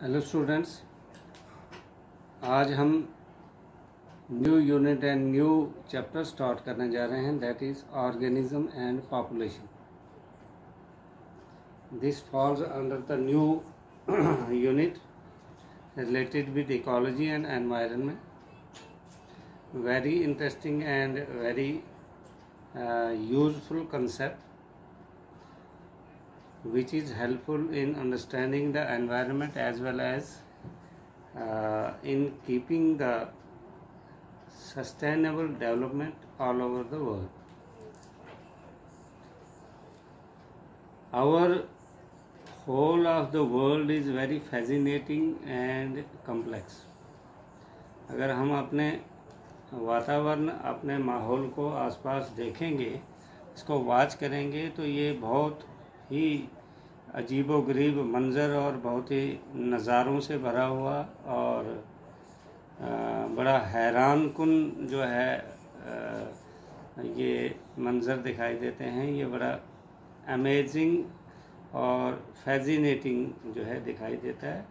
Hello students, आज हम new unit and new chapter start करने जा रहे हैं, that is organism and population. This falls under the new unit related with ecology and environment. Very interesting and very useful concept which is helpful in understanding the environment as well as in keeping the sustainable development all over the world. Our whole of the world is very fascinating and complex. अगर हम अपने वातावरण, अपने माहौल को आसपास देखेंगे, इसको वॉच करेंगे, तो ये बहुत ही अजीबोगरीब मंज़र और बहुत ही नज़ारों से भरा हुआ और बड़ा हैरान कुन जो है ये मंज़र दिखाई देते हैं. ये बड़ा अमेजिंग और फैसिनेटिंग जो है दिखाई देता है.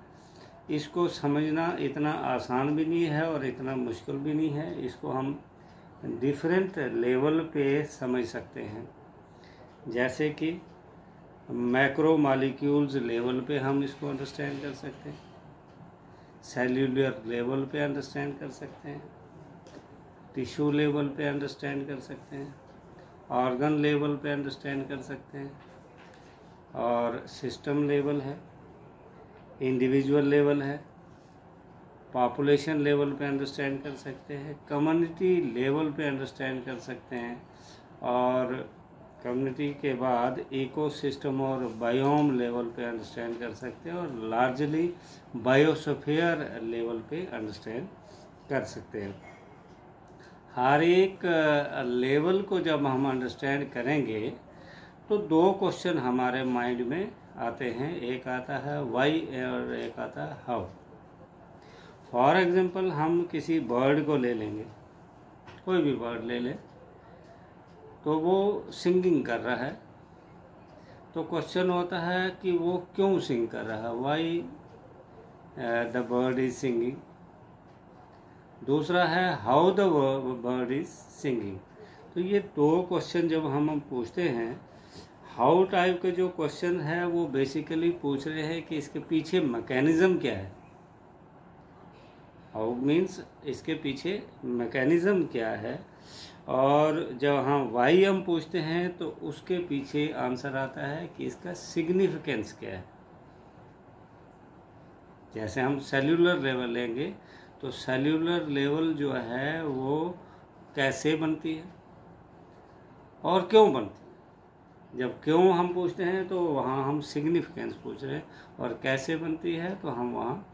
इसको समझना इतना आसान भी नहीं है और इतना मुश्किल भी नहीं है. इसको हम डिफरेंट लेवल पे समझ सकते हैं. जैसे कि मैक्रो मॉलिक्यूल्स लेवल पे हम इसको अंडरस्टैंड कर सकते हैं, सेल्यूलर लेवल पे अंडरस्टैंड कर सकते हैं, टिश्यू लेवल पे अंडरस्टैंड कर सकते हैं, ऑर्गन लेवल पे अंडरस्टैंड कर सकते हैं, और सिस्टम लेवल है, इंडिविजुअल लेवल है, पॉपुलेशन लेवल पे अंडरस्टैंड कर सकते हैं, कम्युनिटी लेवल पे अंडरस्टैंड कर सकते हैं, और कम्युनिटी के बाद इकोसिस्टम और बायोम लेवल पे अंडरस्टैंड कर सकते हैं, और लार्जली बायोस्फीयर लेवल पे अंडरस्टैंड कर सकते हैं. हर एक लेवल को जब हम अंडरस्टैंड करेंगे तो दो क्वेश्चन हमारे माइंड में आते हैं. एक आता है वाई और एक आता है हाउ. फॉर एग्जांपल हम किसी बर्ड को ले लेंगे, कोई भी बर्ड ले लें, तो वो सिंगिंग कर रहा है. तो क्वेश्चन होता है कि वो क्यों सिंग कर रहा है, why the bird is singing. दूसरा है how the bird is singing. तो ये दो क्वेश्चन जब हम पूछते हैं, हाउ टाइप के जो क्वेश्चन है वो बेसिकली पूछ रहे हैं कि इसके पीछे मैकेनिज्म क्या है. हाउ मीन्स इसके पीछे मैकेनिज्म क्या है. और जब हम वाई हम पूछते हैं तो उसके पीछे आंसर आता है कि इसका सिग्निफिकेंस क्या है. जैसे हम सेल्यूलर लेवल लेंगे तो सेल्यूलर लेवल जो है वो कैसे बनती है और क्यों बनती है. जब क्यों हम पूछते हैं तो वहाँ हम सिग्निफिकेंस पूछ रहे हैं, और कैसे बनती है तो हम वहाँ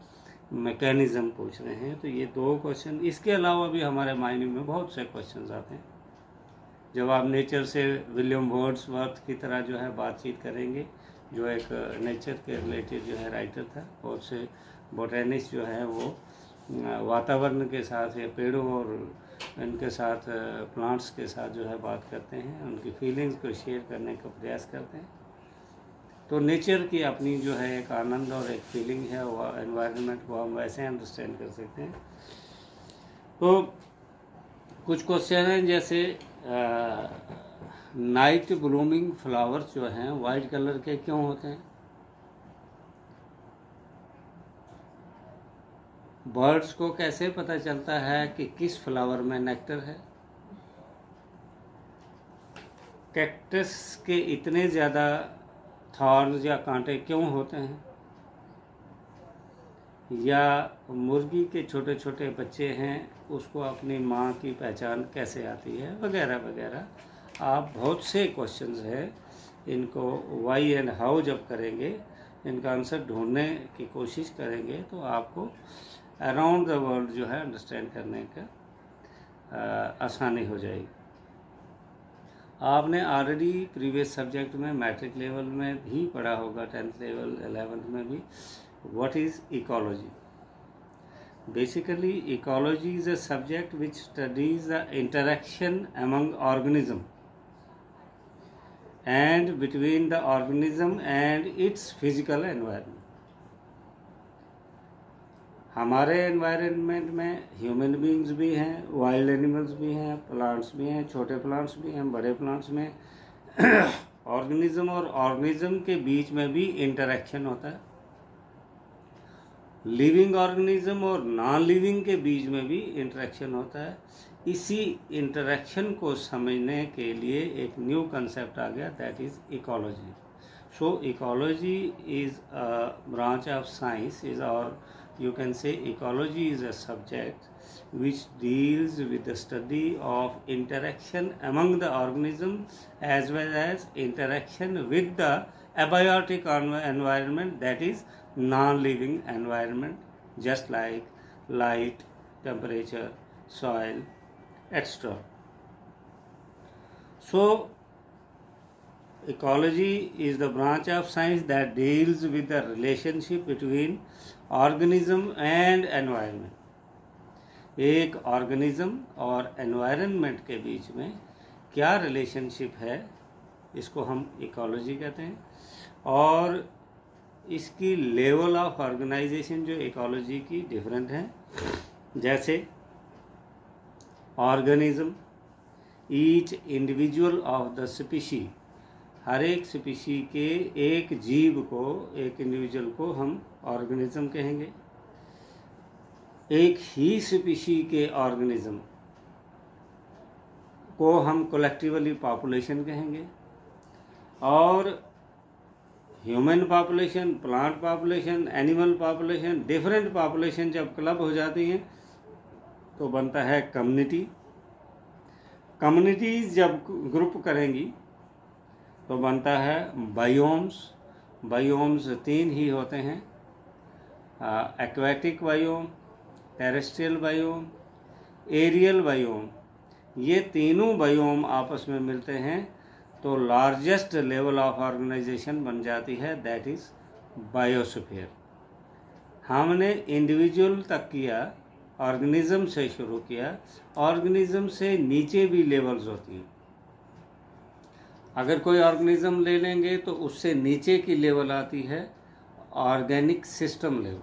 मैकेनिज़्म पूछ रहे हैं. तो ये दो क्वेश्चन. इसके अलावा भी हमारे माइंड में बहुत से क्वेश्चन आते हैं. जब आप नेचर से विलियम वर्ड्सवर्थ की तरह जो है बातचीत करेंगे, जो एक नेचर के रिलेटेड जो है राइटर था, बहुत से बोटेनिस्ट जो है वो वातावरण के साथ या पेड़ों और इनके साथ, प्लांट्स के साथ जो है बात करते हैं, उनकी फीलिंग्स को शेयर करने का प्रयास करते हैं. तो नेचर की अपनी जो है एक आनंद और एक फीलिंग है, वो एनवायरनमेंट को हम वैसे अंडरस्टैंड कर सकते हैं. तो कुछ क्वेश्चन हैं, जैसे नाइट ब्लूमिंग फ्लावर्स जो हैं वाइट कलर के क्यों होते हैं. बर्ड्स को कैसे पता चलता है कि किस फ्लावर में नेक्टर है. कैक्टस के इतने ज़्यादा थॉर्न्स या कांटे क्यों होते हैं. या मुर्गी के छोटे छोटे बच्चे हैं, उसको अपनी माँ की पहचान कैसे आती है, वगैरह वगैरह. आप बहुत से क्वेश्चंस हैं, इनको वाई एंड हाउ जब करेंगे, इनका आंसर ढूंढने की कोशिश करेंगे, तो आपको अराउंड द वर्ल्ड जो है अंडरस्टैंड करने का आसानी हो जाएगी. आपने ऑलरेडी प्रीवियस सब्जेक्ट में मैट्रिक लेवल में भी पढ़ा होगा, 10th लेवल 11th में भी, what is ecology. Basically ecology is a subject which studies the interaction among organism and between the organism and its physical environment. हमारे एनवायरनमेंट में human beings भी हैं, वाइल्ड एनिमल्स भी हैं, प्लांट्स भी हैं, छोटे प्लांट्स भी हैं, बड़े प्लांट्स में ऑर्गेनिज्म और ऑर्गेनिज्म के बीच में भी इंटरेक्शन होता है। लिविंग ऑर्गेनिज्म और नॉन लिविंग के बीच में भी इंटरेक्शन होता है। इसी इंटरेक्शन को समझने के लिए एक न्यू कंसेप्ट आ गया, that is ecology. So ecology is a branch of science, is और you can say ecology is a subject which deals with the study of interaction among the organism as well as interaction with the abiotic environment, that is non-living environment, just like light, temperature, soil, etc. So ecology is the branch of science that deals with the relationship between organism and environment। एक organism और environment के बीच में क्या relationship है, इसको हम ecology कहते हैं। और इसकी लेवल ऑफ ऑर्गेनाइजेशन जो इकोलॉजी की डिफरेंट है, जैसे organism, each individual of the species, हर एक स्पीशी के एक जीव को, एक इंडिविजुअल को हम ऑर्गेनिज्म कहेंगे। एक ही स्पीशी के ऑर्गेनिज्म को हम कलेक्टिवली पॉपुलेशन कहेंगे। और human population, plant population, animal population, different population जब क्लब हो जाती हैं तो बनता है कम्युनिटी। कम्युनिटीज जब ग्रुप करेंगी तो बनता है बायोम्स। बायोम्स 3 ही होते हैं, aquatic biome, terrestrial biome, aerial biome. ये तीनों बायोम आपस में मिलते हैं तो लार्जेस्ट लेवल ऑफ ऑर्गेनाइजेशन बन जाती है, दैट इज बायोस्फीयर। हमने इंडिविजुअल तक किया, ऑर्गेनिज्म से शुरू किया, ऑर्गेनिज्म से नीचे भी लेवल्स होती हैं। अगर कोई ऑर्गेनिज्म ले लेंगे तो उससे नीचे की लेवल आती है organic system level.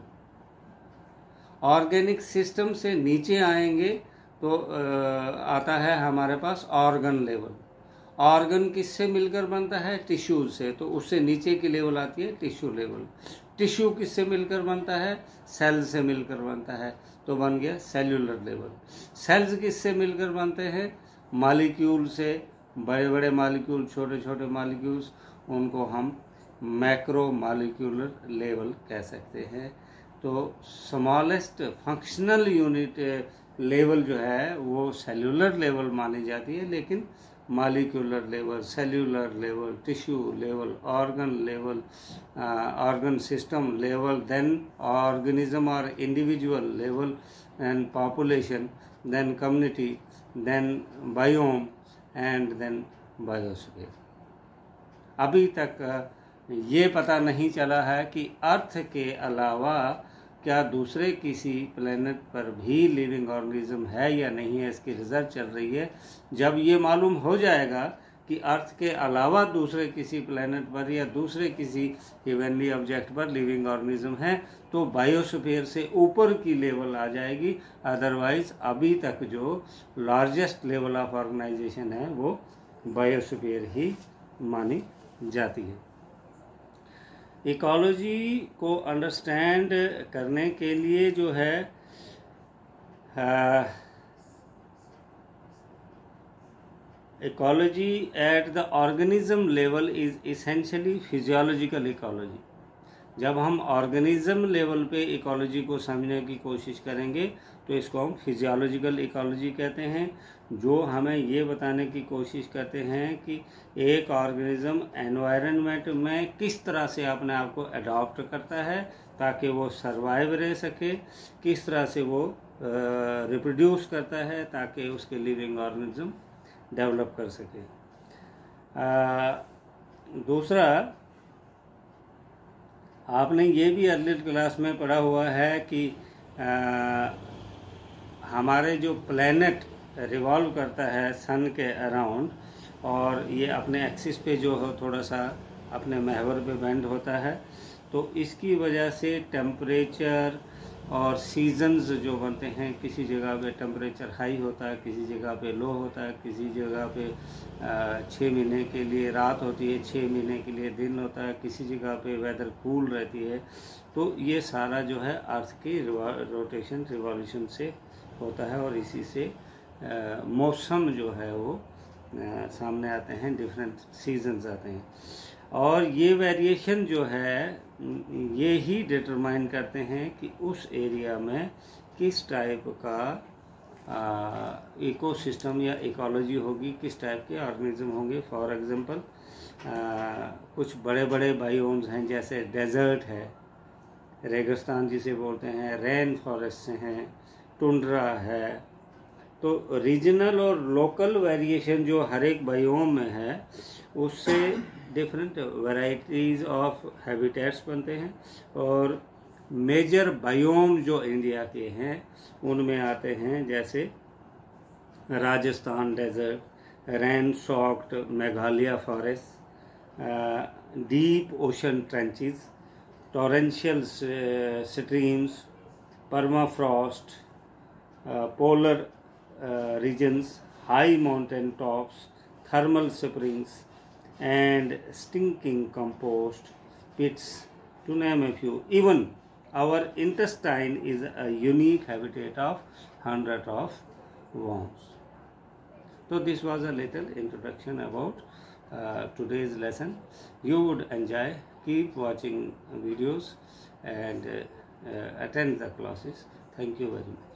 Organic system से नीचे आएंगे तो आता है हमारे पास ऑर्गन लेवल। ऑर्गन किससे मिलकर बनता है? टिश्यूज से, तो उससे नीचे की लेवल आती है टिश्यू लेवल। टिश्यू किससे मिलकर बनता है? सेल से मिलकर बनता है, तो बन गया सेल्यूलर लेवल। सेल्स किससे मिलकर बनते हैं? मॉलिक्यूल से, बड़े बड़े मॉलिक्यूल, छोटे छोटे मॉलिक्यूल्स, उनको हम मैक्रो मॉलिक्यूलर लेवल कह सकते हैं। तो स्मॉलेस्ट फंक्शनल यूनिट लेवल जो है वो सेल्यूलर लेवल मानी जाती है, लेकिन molecular level, cellular level, tissue level, organ level, organ system level, then organism और individual level, and population, then community, then biome and then biosphere. अभी तक ये पता नहीं चला है कि अर्थ के अलावा क्या दूसरे किसी प्लेनेट पर भी लिविंग ऑर्गेनिज्म है या नहीं है, इसकी रिसर्च चल रही है। जब ये मालूम हो जाएगा कि अर्थ के अलावा दूसरे किसी प्लेनेट पर या दूसरे किसी हेवनली ऑब्जेक्ट पर लिविंग ऑर्गेनिज्म है तो बायोस्फीयर से ऊपर की लेवल आ जाएगी। अदरवाइज अभी तक जो लार्जेस्ट लेवल ऑफ ऑर्गेनाइजेशन है वो बायोस्फीयर ही मानी जाती है। इकोलॉजी को अंडरस्टैंड करने के लिए जो है ecology at the organism level is essentially physiological ecology. जब हम ऑर्गेनिज्म लेवल पे इकोलॉजी को समझने की कोशिश करेंगे तो इसको हम फिजियोलॉजिकल इकोलॉजी कहते हैं, जो हमें ये बताने की कोशिश करते हैं कि एक ऑर्गेनिज्म एनवायरनमेंट में किस तरह से अपने आप को अडॉप्ट करता है ताकि वो सरवाइव रह सके, किस तरह से वो रिप्रोड्यूस करता है ताकि उसके लिविंग ऑर्गेनिज्म डेवलप कर सके। दूसरा, आपने ये भी अर्लियर क्लास में पढ़ा हुआ है कि हमारे जो प्लैनेट रिवॉल्व करता है सन के अराउंड और ये अपने एक्सिस पे जो है थोड़ा सा अपने महवर पे बेंड होता है, तो इसकी वजह से टेम्परेचर, और सीजन्स जो बनते हैं, किसी जगह पे टेम्परेचर हाई होता है, किसी जगह पे लो होता है, किसी जगह पे 6 महीने के लिए रात होती है, 6 महीने के लिए दिन होता है, किसी जगह पे वेदर कूल रहती है। तो ये सारा जो है अर्थ की रोटेशन रिवॉल्यूशन से होता है और इसी से मौसम जो है वो सामने आते हैं, डिफरेंट सीजन्स आते हैं। और ये वेरिएशन जो है ये ही डिटरमाइन करते हैं कि उस एरिया में किस टाइप का इकोसिस्टम या इकोलॉजी होगी, किस टाइप के ऑर्गेनिज्म होंगे। फॉर एग्जांपल कुछ बड़े बड़े बायोम्स हैं, जैसे डेजर्ट है, रेगिस्तान जिसे बोलते हैं, रेन फॉरेस्ट हैं, टुंड्रा है। तो रीजनल और लोकल वेरिएशन जो हर एक बायोम में है, उससे डिफरेंट वैरायटीज़ ऑफ हैबिटेट्स बनते हैं। और मेजर बायोम जो इंडिया के हैं उनमें आते हैं, जैसे Rajasthan desert, rain soaked Meghalaya forest, deep ocean trenches, torrential streams, permafrost, polar regions, high mountain tops, thermal springs, and stinking compost pits, to name a few. Even our intestine is a unique habitat of hundreds of worms. So this was a little introduction about today's lesson. You would enjoy. Keep watching videos and attend the classes. Thank you very much.